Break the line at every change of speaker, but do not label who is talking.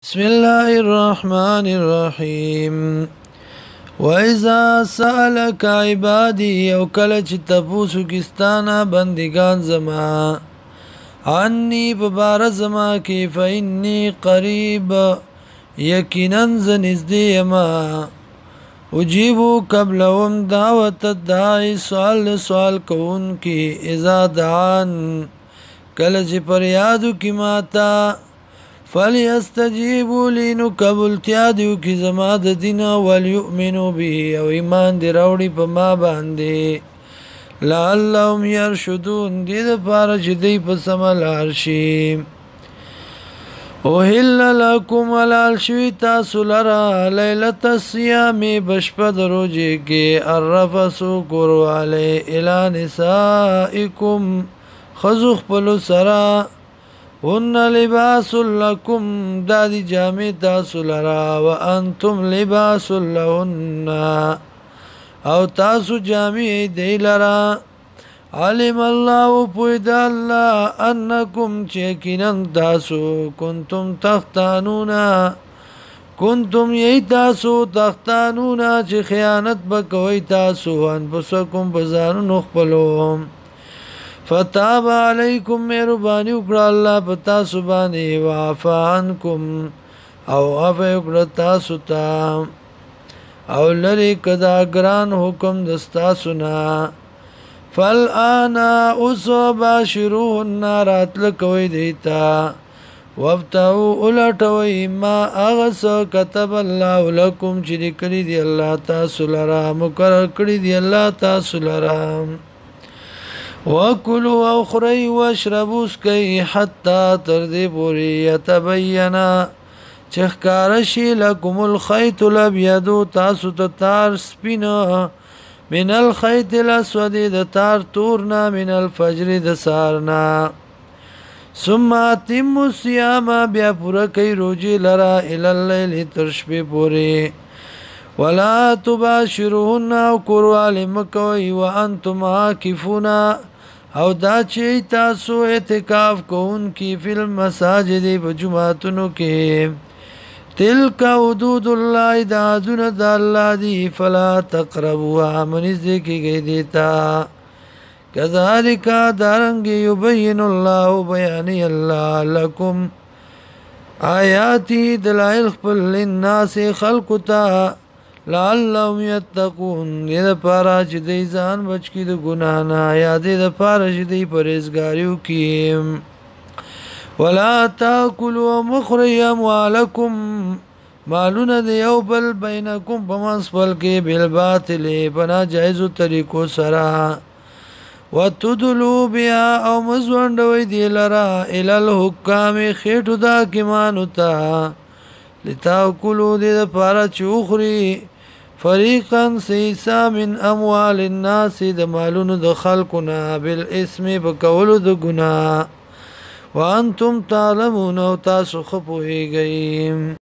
بسم الله الرحمن الرحيم وإذا سألك عبادي او کله چې تاسو کستانه بندگان زما عني ببار زما کې فإني قريب یقینا زنزدې ما اجيبو قبلهم دعوت الداعي سوال کون کې اذا دعان کله چې پریادو کې ماتا فليستجيبوا لي قبول تیادیو کی زما د دین وليؤمنوا به او ایمان دی راوړي په ما باندې لعلهم يرشدون دې د پاره چې دی په سملار شي اوهل لكم ولال شوي تاسو لرا ليله الصيام بشپد روزه کې الرفسو قرواله الى نسائكم خذو خپل سرا هن لباس لكم دادي جامع تاسو لرا وانتم لباس لهن او تاسو جامع دی لرا علم الله پوید الله انکم چیکنن تاسو کنتم یی تاسو تختانونا چې خیانت بکوي تاسو انفسکم بزانو نخپلوم فتاب علیکم مهربانی وکړه الله پتا سبحانه وعفا عنکم او عفو وکړه تاسو ته او لری کدا ګران حکم دستا سنا فالانا اسباشرون راتل کوي دیتا وابتو الټوي ما اغس كتب الله لكم چې کړی دی الله تاسو لرا مقرر کړی دی الله تاسو لرا وَكُلُوا وَاخْرَئُوا وَاشْرَبُوا اسْكَئ حَتَّى تَرْدِي پوری يَتَبَيَّنَ چخکار شي لَكُمُ الْخَيْطُ الْأَبْيَضُ تاسو ته تار سپین من الخيط الاسود د تار تورنا من الفجر د سارنا ثم اتموا الصيام بیا پورا کوي روزي لرا الى الليل ترشبي پوری ولا تباشرون او قرال مکوي وانتم عاكفون او دا چې تاسو اعتکاف کوون کی فل مساجد بجمعتونو کې تلک حدود الله دا دون د الله دی فلا تقربوا منځ کې دیتا کذالک دارنګ یبین الله بیان الله لكم آیاتی دلائل خپل للناس خلقتا لعلهم يتقون دې پارا چې دې ځان بچ کی د ګنا نه یا دې پارا چې دې پرهیزګاریو کې ولا تاكلوا مخري اموالكم مالون دې یو بل بینکم بمنسبل کې بالباطل بنا جایز طریقو سره وتدلوا بها او مزوندوي دې لرا ال الحکام خېټو دا کې مانوتا لتاكلوا دې پارا چوخري فريقا سيسا من اموال الناس د مالونو د خلقنا بالاسم بقولو د گناه وانتم تعلمون او تاسو خپوهیږئ